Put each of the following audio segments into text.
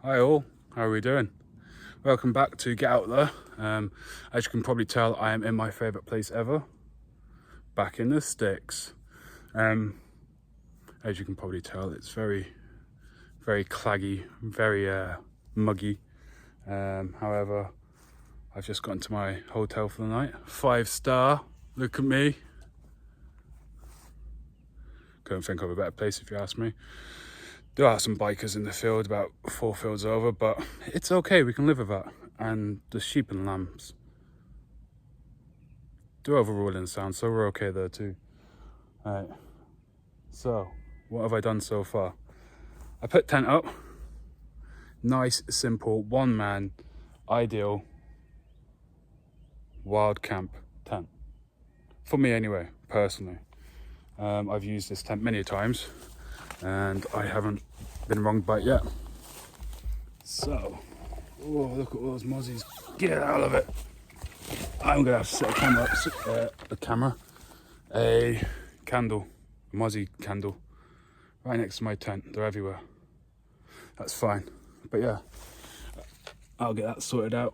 Hi all, how are we doing? Welcome back to Get Out There. As you can probably tell, I am in my favourite place ever, back in the sticks. As you can probably tell, it's very claggy, very muggy. However, I've just gotten to my hotel for the night. 5-star, look at me. Couldn't think of a better place if you ask me. There are some bikers in the field about 4 fields over, but it's okay, we can live with that. And the sheep and lambs do overrule in sound, so we're okay there too. Right, so what have I done so far? I put tent up, nice, simple, one man, ideal wild camp tent. For me anyway, personally. I've used this tent many times and I haven't been wronged by it yet. So, oh, look at all those mozzies, get out of it. I'm gonna have to set a camera up, a candle, a mozzie candle, right next to my tent. They're everywhere. That's fine. But yeah, I'll get that sorted out.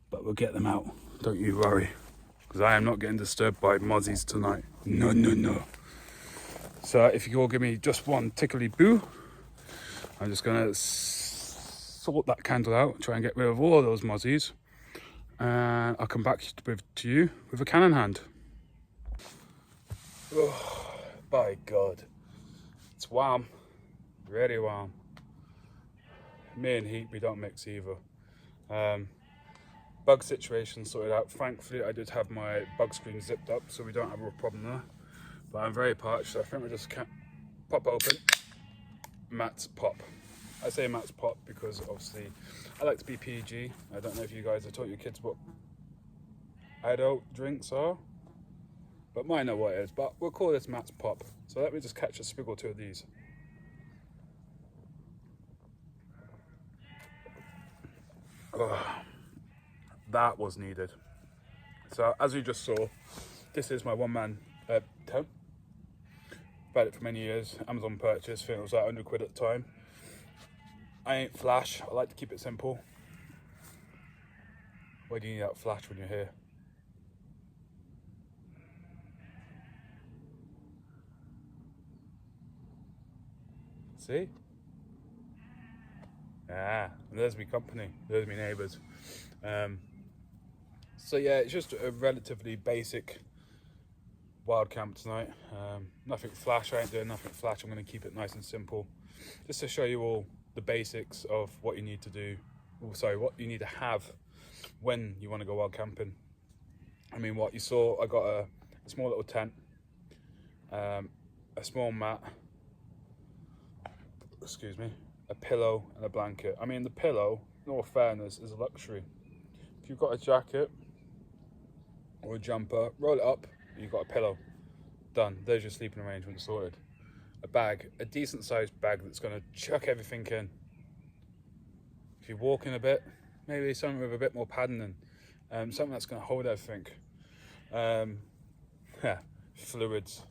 But we'll get them out, don't you worry. Because I am not getting disturbed by mozzies tonight. No. So if you all give me just one tickly boo, I'm just gonna sort that candle out, try and get rid of all of those mozzies. And I'll come back to you with a can in hand. Oh, by God. It's warm, really warm. Me and heat, we don't mix either. Bug situation sorted out. Thankfully, I did have my bug screen zipped up, so we don't have a problem there. But I'm very parched, so I think we just can't pop open. Matt's Pop. I say Matt's Pop because obviously I like to be PG. I don't know if you guys have taught your kids what adult drinks are, but mine know what it is. But we'll call this Matt's Pop. So let me just catch a swig or two of these. Oh, that was needed. So as you just saw, this is my one-man tent. I've had it for many years. Amazon purchase. I think it was like 100 quid at the time. I ain't flash. I like to keep it simple. Why do you need that flash when you're here? See? Ah, and there's me company. There's me neighbours. So yeah, it's just a relatively basic wild camp tonight. Nothing flash. I ain't doing nothing flash. I'm going to keep it nice and simple, just to show you all the basics of what you need to do. Sorry, what you need to have when you want to go wild camping. I mean, what you saw, I got a small little tent, a small mat, excuse me, a pillow and a blanket. I mean, the pillow, in all fairness, is a luxury. If you've got a jacket or a jumper, roll it up, you've got a pillow. Done. There's your sleeping arrangement sorted. A bag, a decent sized bag that's going to chuck everything in. If you're walking a bit, maybe something with a bit more padding in, something that's going to hold everything. Fluids.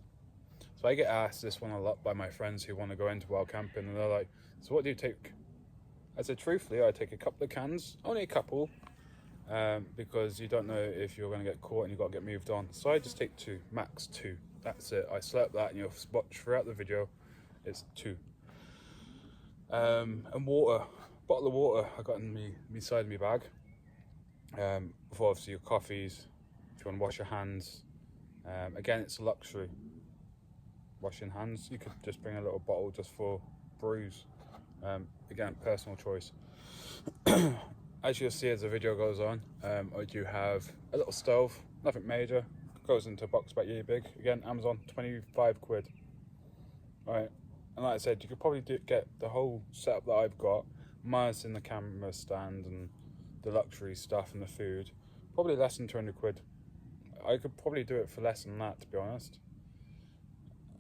So I get asked this one a lot by my friends who want to go into wild camping, and they're like, so what do you take? I said, truthfully, I take a couple of cans, only a couple, because you don't know if you're going to get caught and you've got to get moved on. So I just take 2, max 2. That's it. I slept that, and you'll watch throughout the video, it's 2. And water, bottle of water I got in me side of my bag. For obviously your coffees, if you want to wash your hands. Again, it's a luxury. Washing hands, you could just bring a little bottle just for brews. Again, personal choice. As you'll see as the video goes on, I do have a little stove, nothing major, goes into a box about yay big. Again, Amazon, 25 quid. Alright, and like I said, you could probably get the whole setup that I've got, minus in the camera stand and the luxury stuff and the food, probably less than 200 quid. I could probably do it for less than that, to be honest.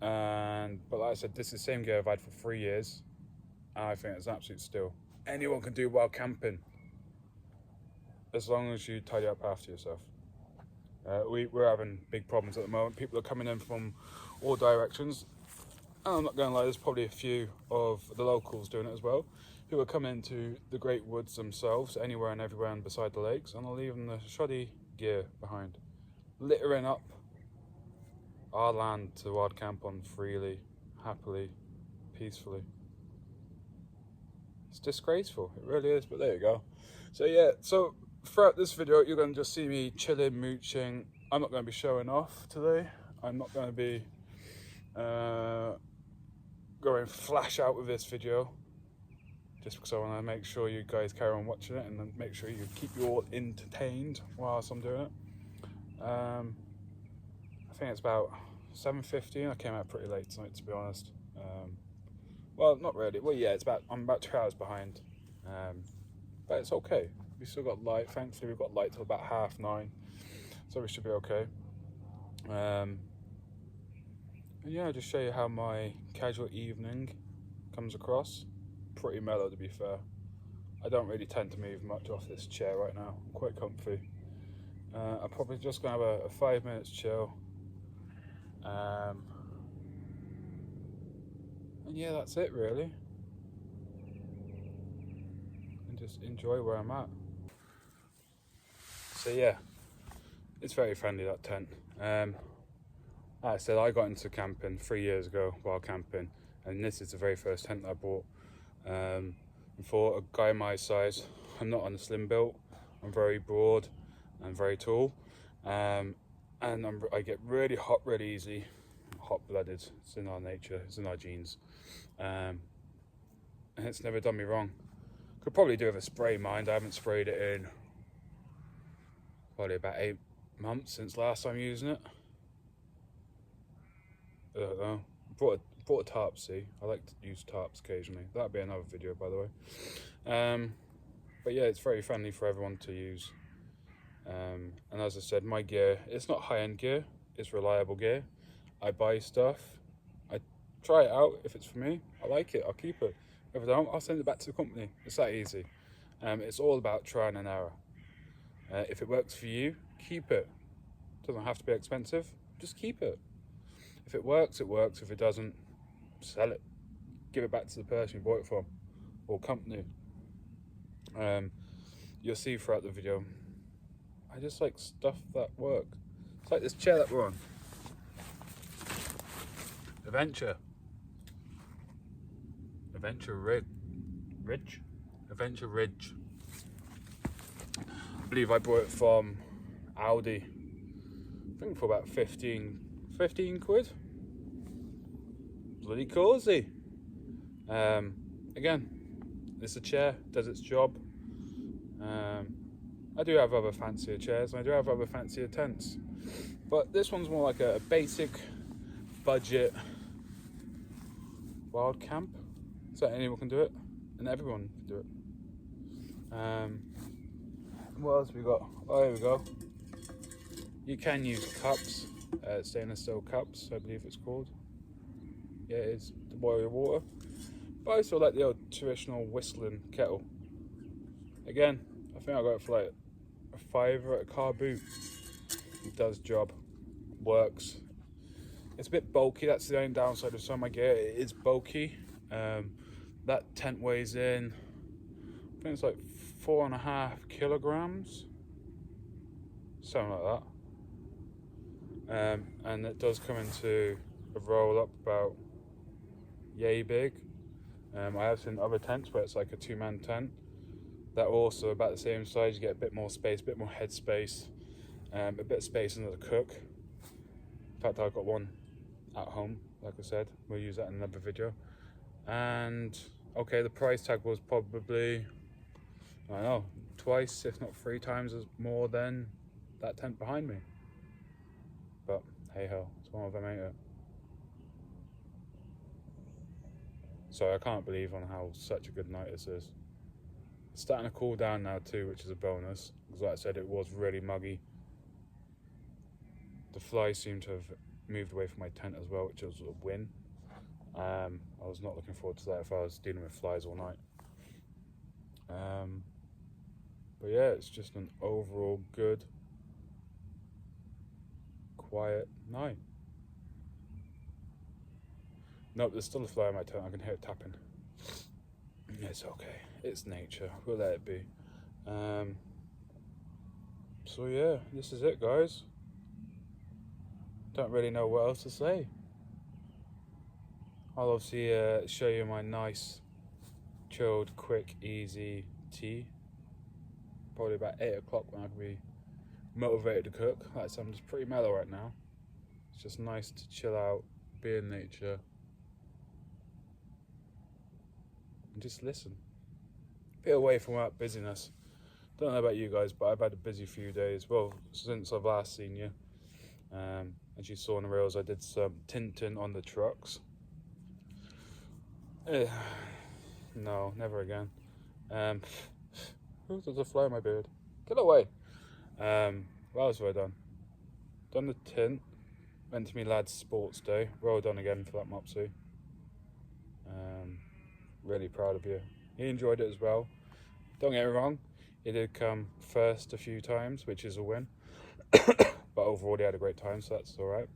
But like I said, this is the same gear I've had for 3 years, and I think it's an absolute steal. Anyone can do wild camping, as long as you tidy up after yourself. We're having big problems at the moment. People are coming in from all directions. And I'm not going to lie, there's probably a few of the locals doing it as well, who are coming to the Great Woods themselves, anywhere and everywhere and beside the lakes, and are leaving the shoddy gear behind, littering up our land to wild camp on freely, happily, peacefully. It's disgraceful, it really is, but there you go. So yeah, so throughout this video, you're going to just see me chilling, mooching. I'm not going to be showing off today. I'm not going to be going flash out with this video, just because I want to make sure you guys carry on watching it and then make sure you keep you all entertained whilst I'm doing it. I think it's about 7:15. I came out pretty late tonight, to be honest. Well, not really. Well, yeah, I'm about 2 hours behind, but it's okay. We still got light. Thankfully, we've got light till about 9:30, so we should be okay. And yeah, I'll just show you how my casual evening comes across. Pretty mellow, to be fair. I don't really tend to move much off this chair right now. I'm quite comfy. I'm probably just gonna have a 5 minutes chill. And yeah, that's it really. And just enjoy where I'm at. So yeah, it's very friendly, that tent. Like I said, I got into camping 3 years ago while camping, and this is the very first tent I bought. And for a guy my size, I'm not on a slim build. I'm very broad and very tall, and I get really hot really easy. Hot-blooded. It's in our nature. It's in our genes, and it's never done me wrong. Could probably do with a spray, mind. I haven't sprayed it in probably about 8 months since last time using it. I don't know. Brought a tarp. See, I like to use tarps occasionally. That'd be another video, by the way. But yeah, it's very friendly for everyone to use. And as I said, my gear, it's not high-end gear. It's reliable gear. I buy stuff. I try it out. If it's for me, I like it. I'll keep it. If I don't, I'll send it back to the company. It's that easy. It's all about trial and error. If it works for you, keep it. Doesn't have to be expensive. Just keep it. If it works, it works. If it doesn't, sell it. Give it back to the person you bought it from, or company. You'll see throughout the video, I just like stuff that works. It's like this chair that we're on. Adventure Ridge. I believe I bought it from Aldi. I think for about 15 quid. Bloody cosy. Again, it's a chair, does its job. I do have other fancier chairs, and I do have other fancier tents, but this one's more like a basic budget wild camp, so anyone can do it and everyone can do it. What else we got? Oh, here we go. You can use cups, stainless steel cups, I believe it's called. Yeah, it is, to boil your water. But I also like the old traditional whistling kettle. Again, I think I got it for like a £5 at a car boot. It does job, works. It's a bit bulky. That's the only downside of some of my gear. It is bulky. That tent weighs in, I think it's like 4.5 kilograms, something like that. And it does come into a roll up about yay big. I have seen other tents where it's like a 2-man tent that are also about the same size. You get a bit more space, a bit more head space, a bit of space under the cook. In fact, I've got one at home, like I said. We'll use that in another video. And okay, the price tag was probably, I don't know, twice if not 3 times as more than that tent behind me. But hey ho, it's one of them, ain't it? So I can't believe on how such a good night this is. It's starting to cool down now too, which is a bonus, because like I said, it was really muggy. The flies seem to have moved away from my tent as well, which was a win. I was not looking forward to that if I was dealing with flies all night. But yeah, it's just an overall good, quiet night. Nope, there's still a fly in my tent. I can hear it tapping. It's okay. It's nature. We'll let it be. So yeah, this is it, guys. Don't really know what else to say. I'll obviously show you my nice, chilled, quick, easy tea. Probably about 8 o'clock when I can be motivated to cook. Like I said, I'm just pretty mellow right now. It's just nice to chill out, be in nature, and just listen. Bit away from that busyness. Don't know about you guys, but I've had a busy few days. Well, since I've last seen you. As you saw in the reels, I did some tinting on the trucks. No, never again. There's a fly in my beard. Get away. What else have I done? Done the tint. Went to me lad's sports day. Well done again for that, Mopsy. Really proud of you. He enjoyed it as well. Don't get me wrong, he did come first a few times, which is a win. But overall he had a great time, so that's alright.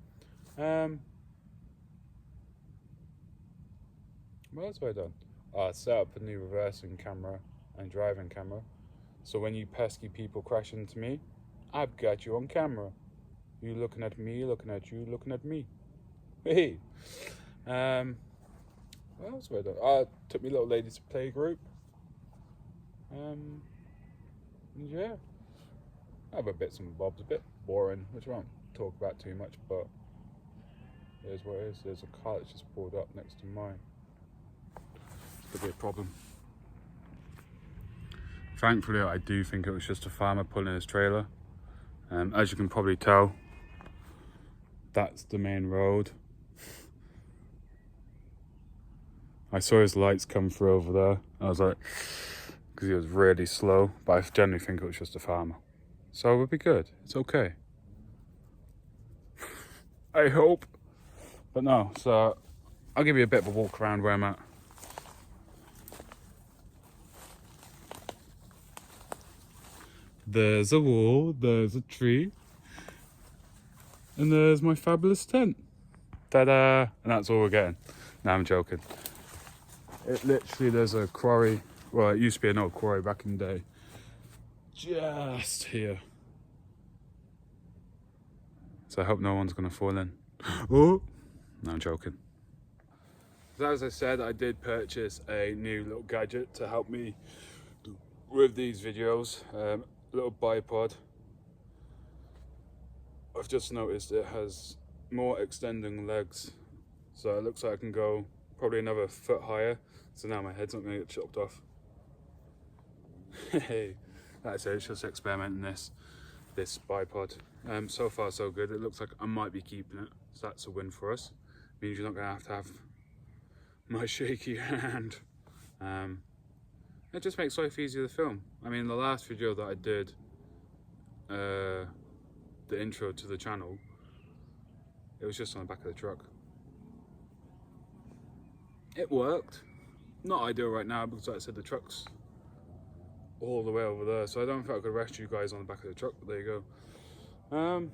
What else have I done? I set up a new reversing camera and driving camera. So when you pesky people crash into me, I've got you on camera. You looking at me, looking at you, looking at me. Hey. What else have I done? I took my little lady to play group. Yeah. Other bits and bobs, a bit boring, which I won't talk about too much, but it is what it is. There's a car that's just pulled up next to mine. Could be a problem. Thankfully, I do think it was just a farmer pulling his trailer. As you can probably tell, that's the main road. I saw his lights come through over there. I was like, because he was really slow, but I generally think it was just a farmer. So we'll be good. It's okay. I hope. But no, so I'll give you a bit of a walk around where I'm at. There's a wall, there's a tree, and there's my fabulous tent. Ta-da! And that's all we're getting. No, I'm joking. It literally, there's a quarry. Well, it used to be an old quarry back in the day. Just here. So I hope no one's going to fall in. Oh! No, I'm joking. So as I said, I did purchase a new little gadget to help me with these videos. Little bipod. I've just noticed it has more extending legs. So it looks like I can go probably another foot higher. So now my head's not going to get chopped off. Hey, that's it. It's just experimenting this bipod. So far so good. It looks like I might be keeping it. So that's a win for us. Means you're not going to have my shaky hand. It just makes life easier to film. I mean, the last video that I did, the intro to the channel, it was just on the back of the truck. It worked. Not ideal right now because, like I said, the truck's all the way over there, so I don't think I could rest you guys on the back of the truck, but there you go.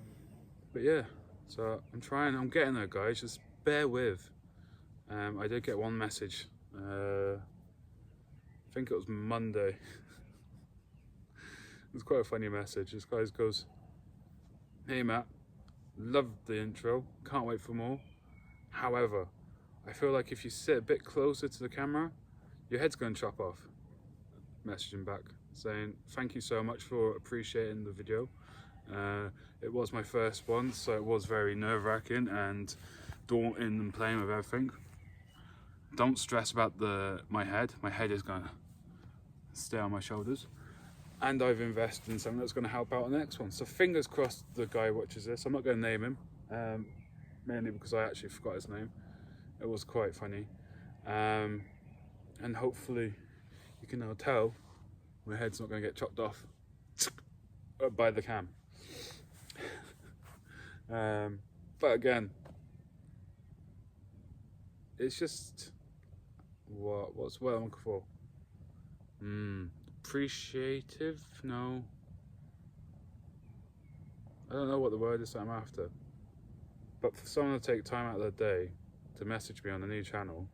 But yeah, so I'm getting there, guys. Just bear with. I did get one message. I think it was Monday. It was quite a funny message. This guy goes, "Hey Matt, loved the intro, can't wait for more. However, I feel like if you sit a bit closer to the camera, your head's going to chop off." Messaging back saying, "Thank you so much for appreciating the video. It was my first one, so it was very nerve-wracking and daunting and playing with everything. Don't stress about my head. My head is going to stay on my shoulders. And I've invested in something that's going to help out on the next one. So fingers crossed the guy watches this. I'm not going to name him, mainly because I actually forgot his name. It was quite funny. And hopefully you can now tell my head's not going to get chopped off by the cam. But again, it's just, what's the word I'm looking for? Appreciative? No. I don't know what the word is that I'm after. But for someone to take time out of their day to message me on the new channel.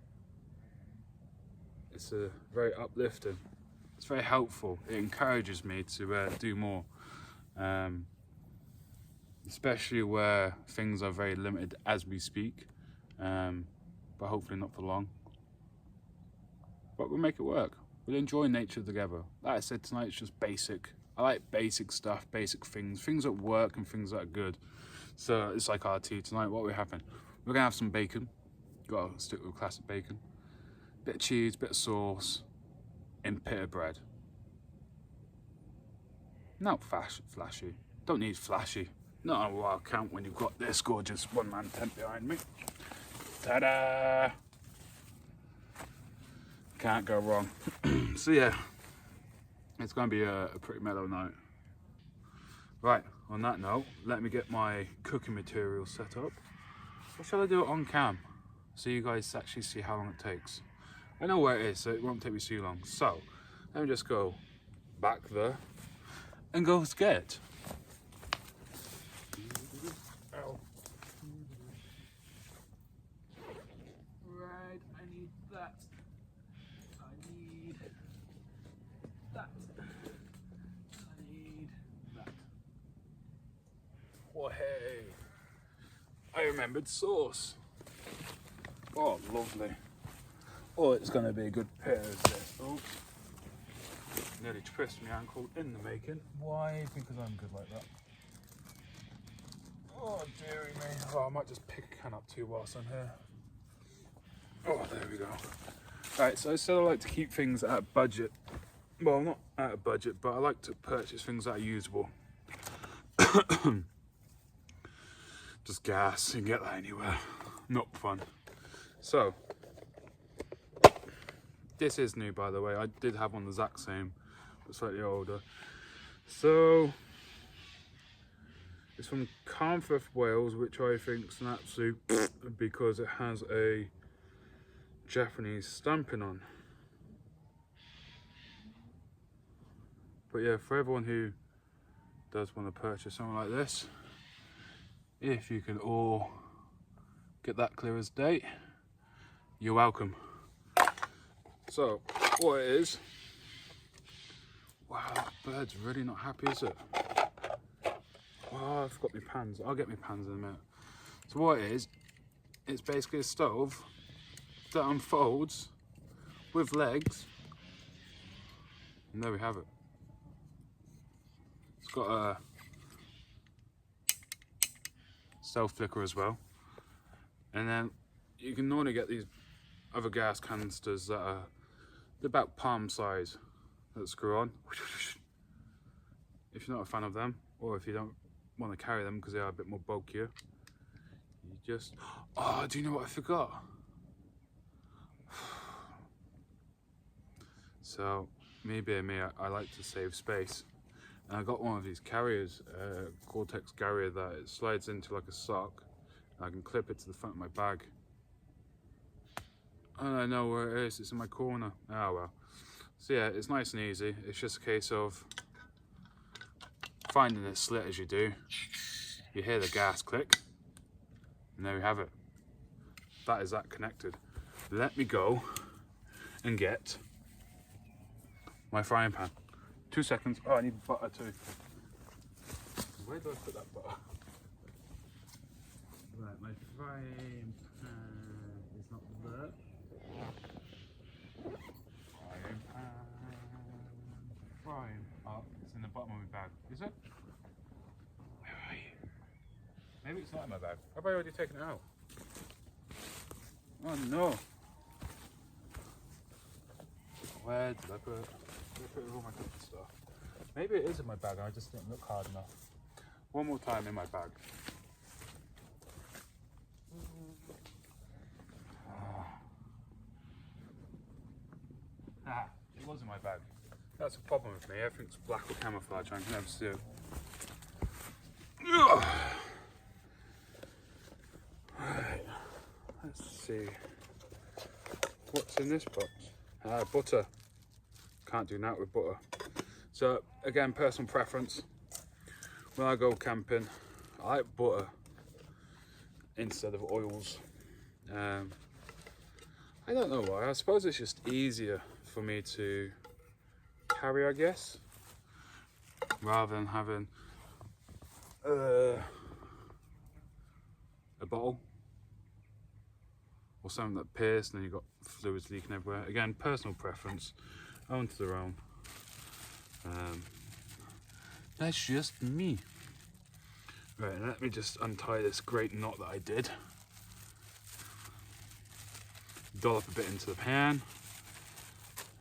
It's very uplifting. It's very helpful. It encourages me to do more, especially where things are very limited as we speak, but hopefully not for long. But we'll make it work. We'll enjoy nature together. Like I said, tonight it's just basic. I like basic stuff, basic things that work and things that are good. So it's like our tea tonight. What are we having? We're gonna have some bacon. Gotta stick with classic bacon. Bit of cheese, bit of sauce, and pita bread. Not flashy. Don't need flashy. Not on a wild count when you've got this gorgeous one-man tent behind me. Ta-da! Can't go wrong. So yeah, it's going to be a pretty mellow night. Right, on that note, let me get my cooking material set up. Or shall I do it on cam? So you guys actually see how long it takes. I know where it is, so it won't take me too long. So, let me just go back there and go get it. Right, I need that. I need that. I need that. Oh, hey. I remembered sauce. Oh, lovely. Oh, it's going to be a good pair of this. Oops. Nearly twisted my ankle in the making. Why? Because I'm good like that. Oh, dearie me. Oh, I might just pick a can up too whilst I'm here. Oh, there we go. Right, so I said I like to keep things at a budget. Well, not at a budget, but I like to purchase things that are usable. Just gas, you can get that anywhere. Not fun. So, this is new, by the way. I did have one the exact same, but slightly older. So, it's from Carnforth, Wales, which I think is an absolute because it has a Japanese stamping on. But yeah, for everyone who does want to purchase something like this, if you can all get that clear as day, you're welcome. So, what it is, wow, that bird's really not happy, is it? Oh, I forgot my pans. I'll get my pans in a minute. So what it is, it's basically a stove that unfolds with legs, and there we have it. It's got a self flicker as well, and then you can normally get these other gas canisters that are about palm size that screw on. If you're not a fan of them, or if you don't want to carry them because they are a bit more bulkier, you just, oh, do you know what I forgot? So me being me, I like to save space, and I got one of these carriers, Gore-Tex carrier, that it slides into like a sock, and I can clip it to the front of my bag. And I know where it is, it's in my corner. Oh well. So yeah, it's nice and easy. It's just a case of finding this slit as you do. You hear the gas click, and there we have it. That is that connected. Let me go and get my frying pan. 2 seconds. Oh, I need butter too. Where do I put that butter? Right, my frying pan is not there. Frying. Oh, it's in the bottom of my bag. Is it? Where are you? Maybe it's not in my bag. Have I already taken it out? Oh no. Where did I put it? Where did I put all my cooking stuff? Maybe it is in my bag and I just didn't look hard enough. One more time in my bag. Ah, it was in my bag. That's a problem with me. Everything's black or camouflage. I can never see it. Right. Let's see. What's in this box? Butter. Can't do that with butter. So again, personal preference. When I go camping, I like butter instead of oils. I don't know why. I suppose it's just easier for me to carry, I guess, rather than having a bottle or something that pierced and then you've got fluids leaking everywhere. Again, personal preference, own to their own. That's just me. Right, let me just untie this great knot that I did. Dollop a bit into the pan,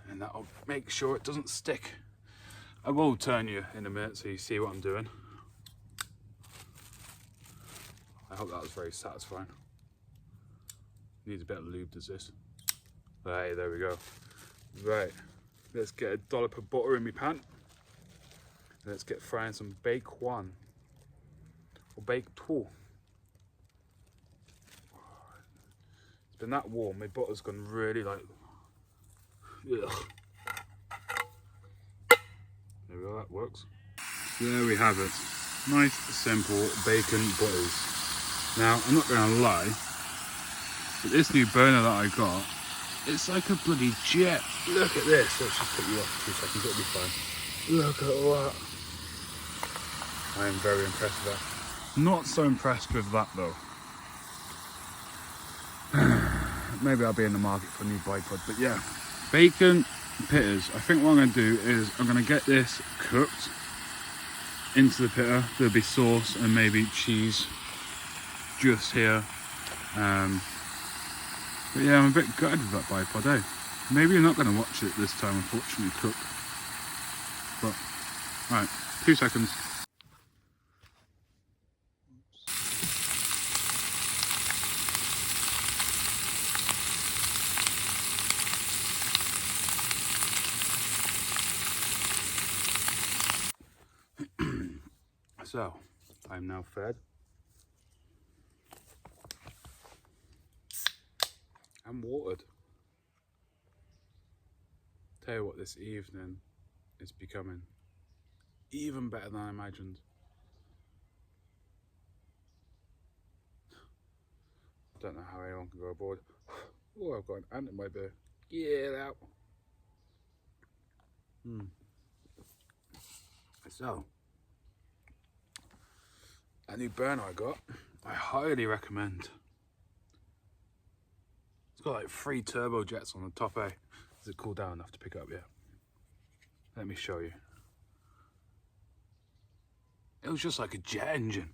and that'll make sure it doesn't stick. I will turn you in a minute so you see what I'm doing. I hope that was very satisfying. Needs a bit of lube, does this? Right, there we go. Right, let's get a dollop of butter in my pan. Let's get frying some bacon or baked two. It's been that warm, my butter's gone really like, ugh. There we go, that works. There we have it. Nice, simple bacon butters. Now, I'm not gonna lie, but this new burner that I got, it's like a bloody jet. Look at this. Let's just put you off for 2 seconds, it'll be fine. Look at that. I am very impressed with that. Not so impressed with that though. Maybe I'll be in the market for a new bipod, but yeah. Bacon pitters. I think what I'm going to do is I'm going to get this cooked into the pitter. There'll be sauce and maybe cheese just here. But yeah, I'm a bit gutted with that bipod, eh? Maybe you're not going to watch it this time, unfortunately, cook. But, right, 2 seconds. So, I'm now fed. I'm watered. Tell you what, this evening is becoming even better than I imagined. Don't know how anyone can go aboard. Oh, I've got an ant in my beer. Get out. So, a new burner I got, I highly recommend. It's got like 3 turbo jets on the top, eh? Does it cool down enough to pick up yet? Let me show you. It was just like a jet engine.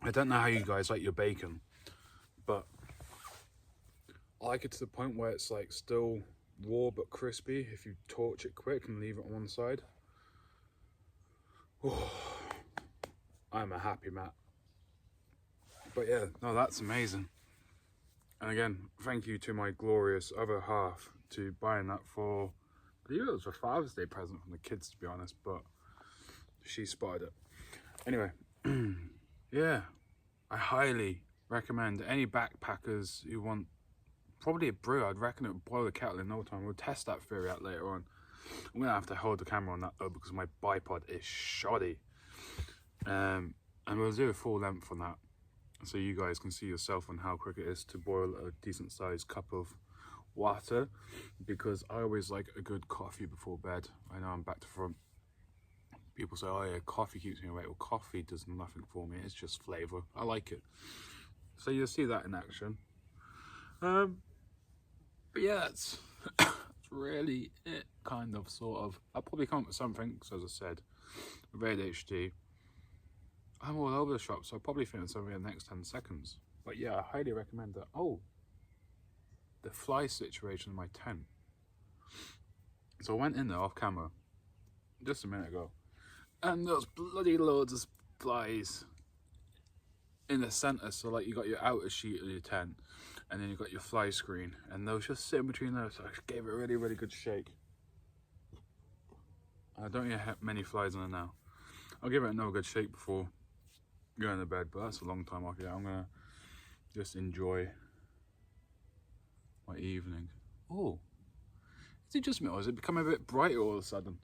I don't know how you guys like your bacon, but I like it to the point where it's like still raw but crispy if you torch it quick and leave it on one side. Oh, I'm a happy man. But yeah, no, that's amazing. And again, thank you to my glorious other half to buying that for, I believe it was a Father's Day present from the kids, to be honest, but she spotted it. Anyway, yeah, I highly recommend any backpackers who want probably a brew. I'd reckon it would boil the kettle in no time. We'll test that theory out later on. I'm gonna have to hold the camera on that though because my bipod is shoddy. And we'll do a full length on that so you guys can see yourself on how quick it is to boil a decent sized cup of water, because I always like a good coffee before bed. I know I'm back to front. People say, oh yeah, coffee keeps me awake. Well, coffee does nothing for me, it's just flavour. I like it. So you'll see that in action. But yeah, that's really it, kind of, sort of. I'll probably come up with something, because as I said, with ADHD, I'm all over the shop, so I'll probably think of something in the next 10 seconds. But yeah, I highly recommend that. Oh, the fly situation in my tent. So I went in there off camera just a minute ago, and there's bloody loads of flies in the centre. So like you got your outer sheet of your tent, and then you got your fly screen, and they was just sitting between those. So I gave it a really, really good shake. I don't get many flies on it now. I'll give it another good shake before going to bed, but that's a long time off. Yeah, I'm gonna just enjoy my evening. Oh, is it just me, or is it becoming a bit brighter all of a sudden?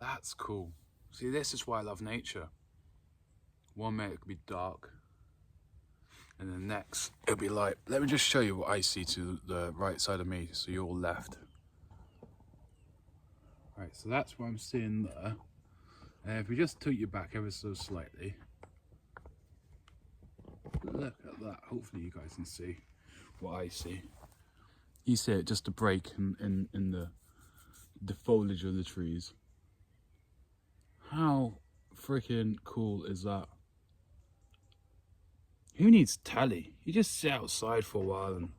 That's cool. See, this is why I love nature. 1 minute it could be dark, And then next, it'll be light. Let me just show you what I see to the right side of me, so you're all left. Right, so that's what I'm seeing there. If we just tilt you back ever so slightly, look at that. Hopefully you guys can see what I see. You see it, just a break in the foliage of the trees. How freaking cool is that? Who needs telly? You just sit outside for a while and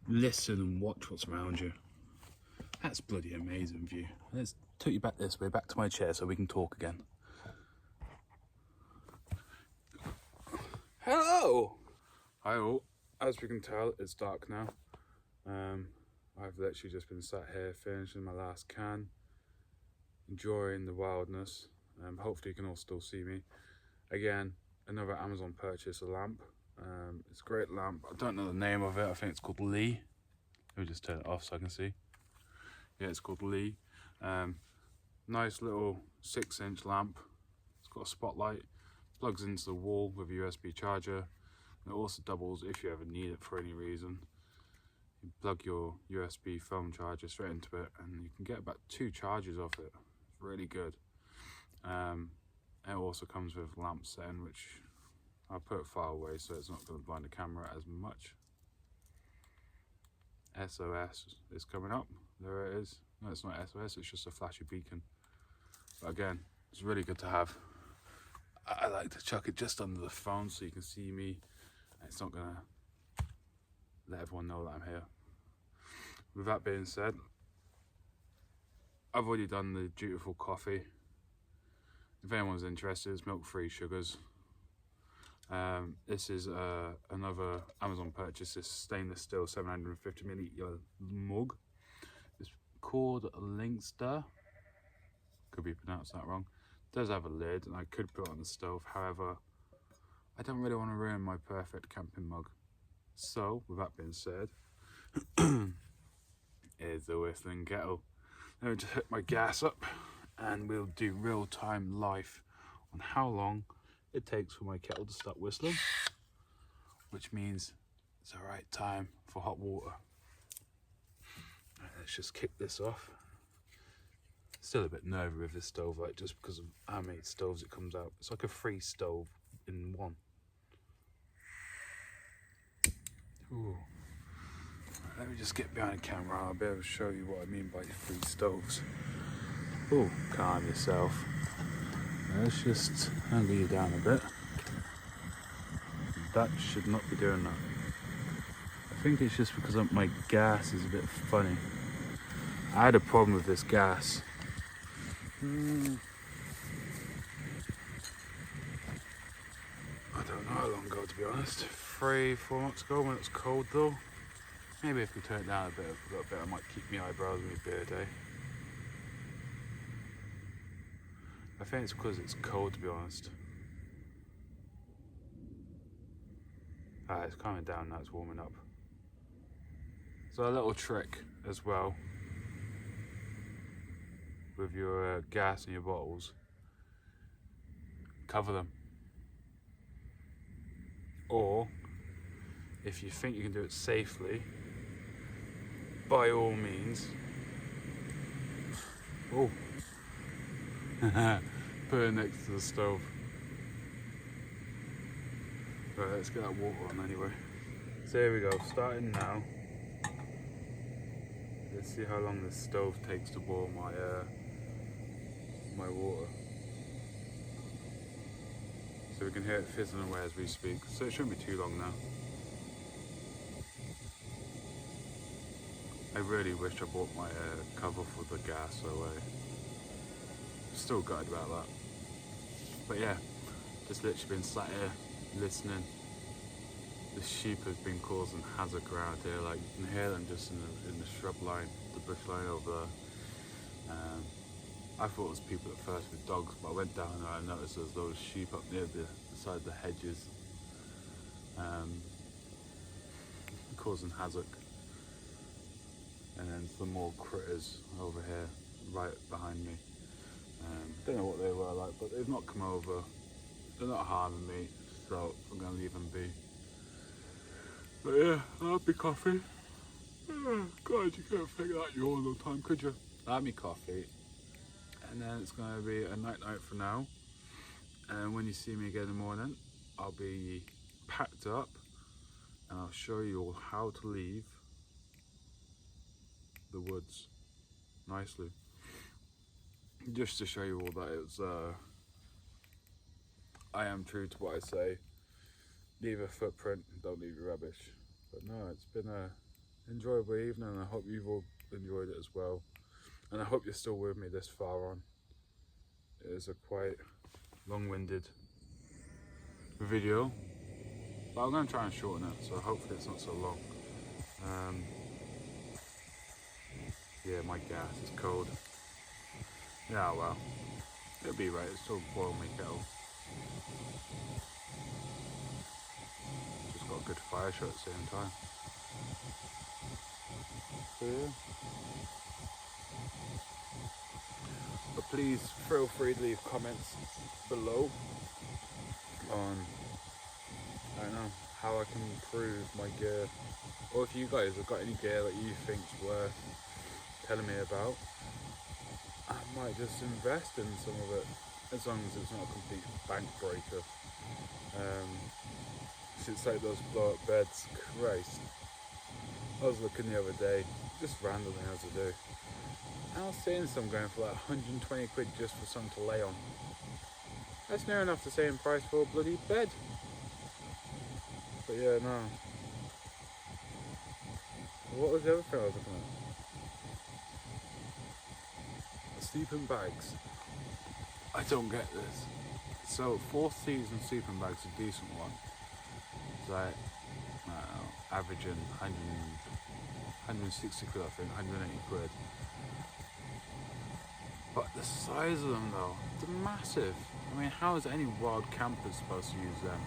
listen and watch what's around you. That's bloody amazing view. Let's tilt you back this way, back to my chair so we can talk again. Hello! Hi all. As we can tell, it's dark now. I've literally just been sat here finishing my last can, enjoying the wildness. Hopefully you can all still see me. Again, another Amazon purchase, a lamp. It's a great lamp. I don't know the name of it. I think it's called Lee. Let me just turn it off so I can see. Yeah, it's called Lee. Nice little 6-inch lamp. It's got a spotlight. Plugs into the wall with a USB charger. And it also doubles if you ever need it for any reason. You plug your USB phone charger straight into it and you can get about 2 charges off it. It's really good. It also comes with lamp setting, which I'll put far away so it's not going to blind the camera as much. SOS is coming up. There it is. No, it's not SOS, it's just a flashy beacon. But again, it's really good to have. I like to chuck it just under the phone so you can see me. It's not going to let everyone know that I'm here. With that being said, I've already done the dutiful coffee. If anyone's interested, it's milk-free sugars. This is another Amazon purchase. This stainless steel 750ml mug. It's called Linkster. Could be pronounced that wrong. It does have a lid, and I could put it on the stove. However, I don't really want to ruin my perfect camping mug. So, with that being said, here's the whistling kettle. Let me just hit my gas up, and we'll do real-time live on how long it takes for my kettle to start whistling, which means it's the right time for hot water. Let's just kick this off. Still a bit nervy with this stove light just because of how many stoves it comes out. It's like a 3 stove in one. Ooh. Right, let me just get behind the camera. I'll be able to show you what I mean by 3 stoves. Oh, calm yourself. Let's just angle you down a bit. That should not be doing that. I think it's just because my gas is a bit funny. I had a problem with this gas. I don't know how long ago, to be honest. 3-4 months ago when it was cold though. Maybe if we turn it down a little bit, I might keep my eyebrows and my beard, eh? I think it's because it's cold, to be honest. It's calming down now, it's warming up. So a little trick as well with your gas in your bottles, cover them. Or if you think you can do it safely, by all means, put it next to the stove. Right, let's get that water on anyway. So here we go, starting now. Let's see how long this stove takes to boil my water. So we can hear it fizzling away as we speak. So it shouldn't be too long now. I really wish I bought my cover for the gas away. Still gutted about that. But yeah, just literally been sat here listening. The sheep have been causing havoc around here. Like you can hear them just in the shrub line, the bush line over there. I thought it was people at first with dogs, but I went down there and I noticed there's those sheep up near the side of the hedges, causing havoc. And then some more critters over here, right behind me. Don't know what they were like, but they've not come over. They're not harming me, so I'm gonna leave them be. But yeah, I'll have my coffee. Oh, God, you can't think that you all the time, could you? I'll have my coffee, and then it's going to be a night for now. And when you see me again in the morning, I'll be packed up, and I'll show you all how to leave the woods nicely. Just to show you all that it's, I am true to what I say. Leave a footprint, don't leave your rubbish. But no, it's been a enjoyable evening, and I hope you've all enjoyed it as well. And I hope you're still with me this far on. It is a quite long-winded video, but I'm going to try and shorten it, so hopefully it's not so long. Yeah, my gas is cold. Yeah, well, it'll be right. It's still boiling my kettle. Just got a good fire shot at the same time. So yeah. But please feel free to leave comments below on, I don't know, how I can improve my gear, or if you guys have got any gear that you think's worth telling me about. I might just invest in some of it, as long as it's not a complete bank breaker. It's like those blow up beds. Christ, I was looking the other day, just randomly as I do, and I was seeing some going for like 120 quid just for something to lay on. That's near enough the same price for a bloody bed. But yeah, no. What was the other thing I was looking at? Sleeping bags. I don't get this. So, fourth season sleeping bag's a decent one. It's like, I don't know, averaging 160 quid, I think, 180 quid. But the size of them though, they're massive. I mean, how is any wild camper supposed to use them?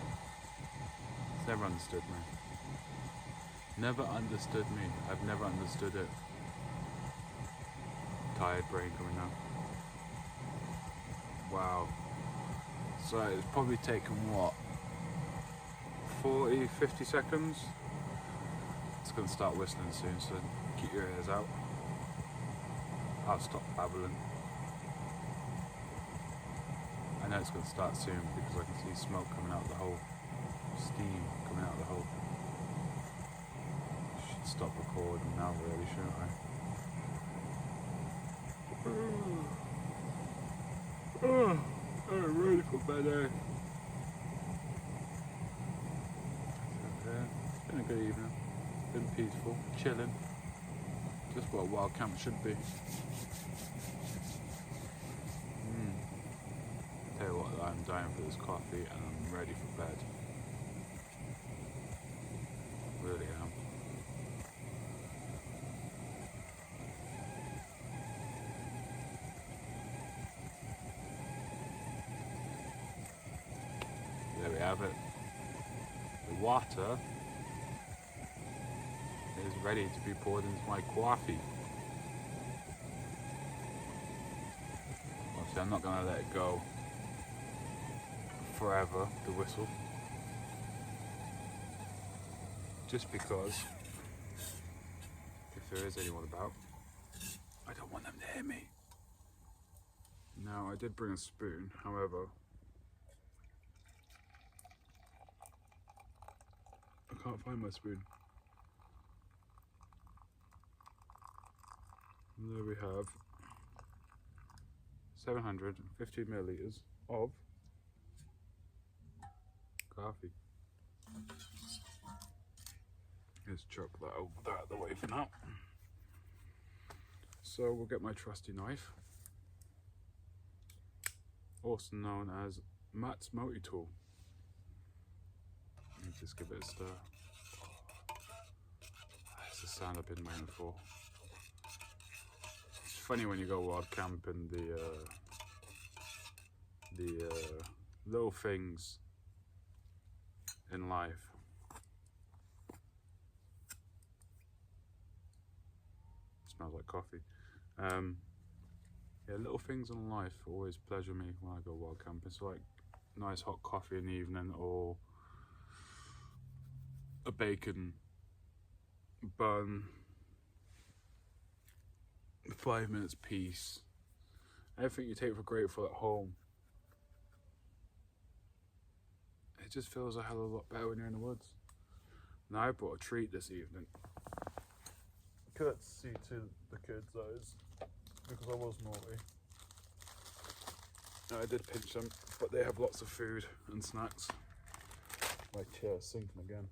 It's never understood me. Never understood me. I've never understood it. Tired brain coming out. Wow. So it's probably taken what? 40, 50 seconds? It's going to start whistling soon, so keep your ears out. I'll stop babbling. I know it's going to start soon because I can see smoke coming out of the hole. Steam coming out of the hole. Should stop recording now really, shouldn't I? I'm ready for bed, eh? It's been a good evening. Been peaceful, chilling. Just what a wild camp should be. Tell you what, I'm dying for this coffee and I'm ready for bed. Really am. There we have it. The water is ready to be poured into my coffee. Obviously, I'm not going to let it go forever, the whistle. Just because, if there is anyone about, I don't want them to hear me. Now, I did bring a spoon, however, I can't find my spoon. And there we have 750 milliliters of coffee. Let's chuck that over there out of the way for now. So we'll get my trusty knife, also known as Matt's multi-tool. Just give it a stir. That's the sound I've been waiting for. It's funny when you go wild camping, the little things in life. Smells like coffee. Yeah, little things in life always pleasure me when I go wild camping. So like nice hot coffee in the evening, or a bacon bun, 5 minutes piece. Everything you take for grateful at home. It just feels a hell of a lot better when you're in the woods. Now I brought a treat this evening. Courtesy to the kids, that is, because I was naughty. I did pinch them, but they have lots of food and snacks. My chair's sinking again.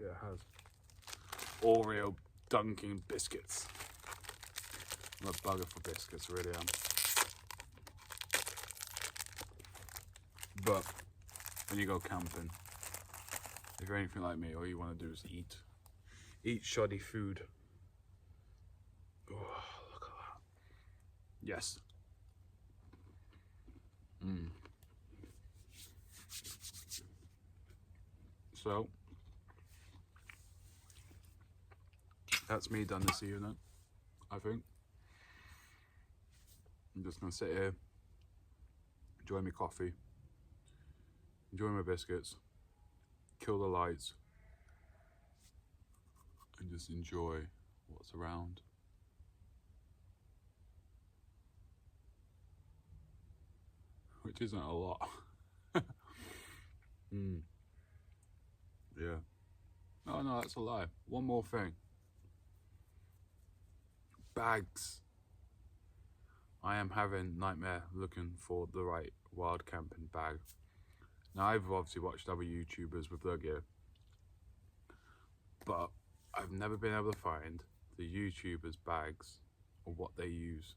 Yeah, it has. Oreo Dunkin' biscuits. I'm a bugger for biscuits, really am. But when you go camping, if you're anything like me, all you want to do is eat. Eat shoddy food. Oh, look at that. Yes. So, that's me done this evening, I think. I'm just going to sit here, enjoy my coffee, enjoy my biscuits, kill the lights, and just enjoy what's around. Which isn't a lot. Yeah. No, that's a lie. One more thing. Bags. I am having nightmare looking for the right wild camping bag. Now, I've obviously watched other YouTubers with their gear, but I've never been able to find the YouTubers' bags or what they use.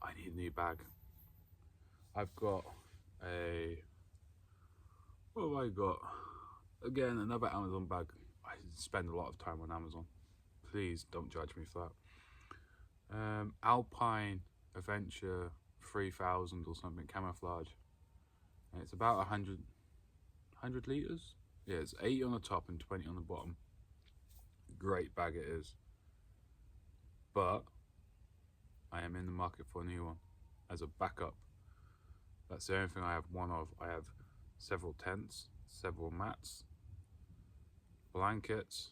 I need a new bag. I've got what have I got? Again, another Amazon bag. I spend a lot of time on Amazon. Please don't judge me for that. Alpine Adventure 3000 or something, camouflage. And it's about 100 litres? Yeah, it's 80 on the top and 20 on the bottom. Great bag it is. But I am in the market for a new one as a backup. That's the only thing I have one of. I have several tents, several mats, blankets,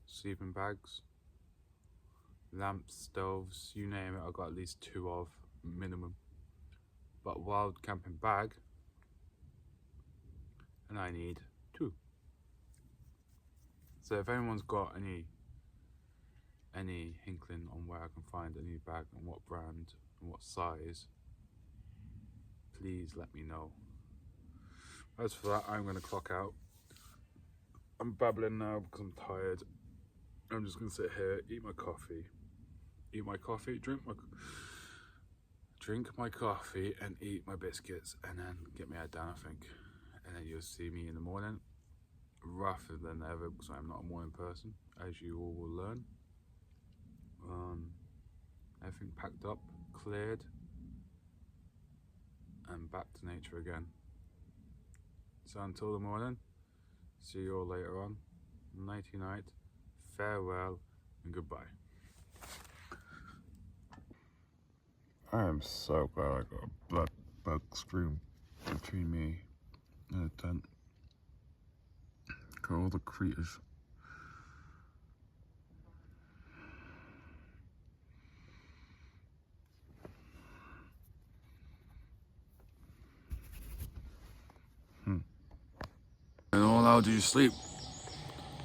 sleeping bags, lamps, stoves, you name it, I've got at least 2 of, minimum. But wild camping bag, and I need 2. So if anyone's got any inkling on where I can find a new bag and what brand and what size, please let me know. As for that, I'm going to clock out. I'm babbling now because I'm tired. I'm just going to sit here, eat my coffee, drink my coffee and eat my biscuits, and then get my head down, I think. And then you'll see me in the morning, rougher than ever, because I'm not a morning person, as you all will learn. Everything packed up, cleared, and back to nature again. So until the morning, see you all later on. Nighty night, farewell, and goodbye. I am so glad I got a blood bug scream between me and the tent. Got all the creatures. And all how do you sleep?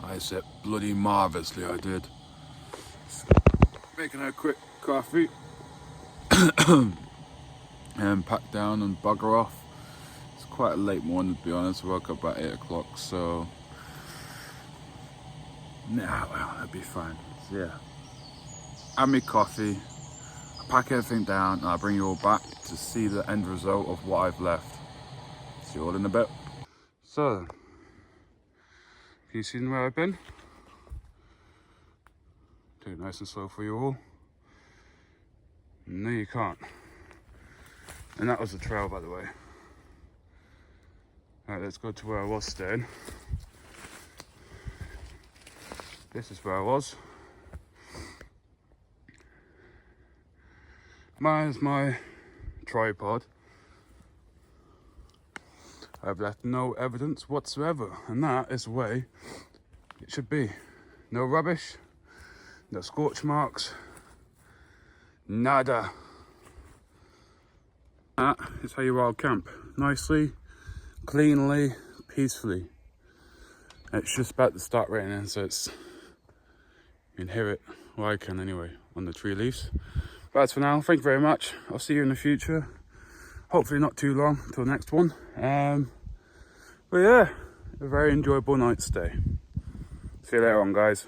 I slept bloody marvellously, I did. Making a quick coffee and pack down and bugger off. It's quite a late morning, to be honest. I woke up about 8 o'clock, so nah, well, that'd be fine. So, yeah, have me coffee, I pack everything down, and I'll bring you all back to see the end result of what I've left. See you all in a bit. So, have you seen where I've been? Take it nice and slow for you all. No, you can't. And that was the trail, by the way. Alright, let's go to where I was staying. This is where I was. Mine's my tripod. I've left no evidence whatsoever, and that is the way it should be. No rubbish, no scorch marks, nada. That is how you wild camp. Nicely, cleanly, peacefully. It's just about to start raining, so it's, you can hear it, well I can anyway, on the tree leaves. But that's for now, thank you very much. I'll see you in the future. Hopefully not too long till the next one. But yeah, a very enjoyable night stay. See you later on, guys.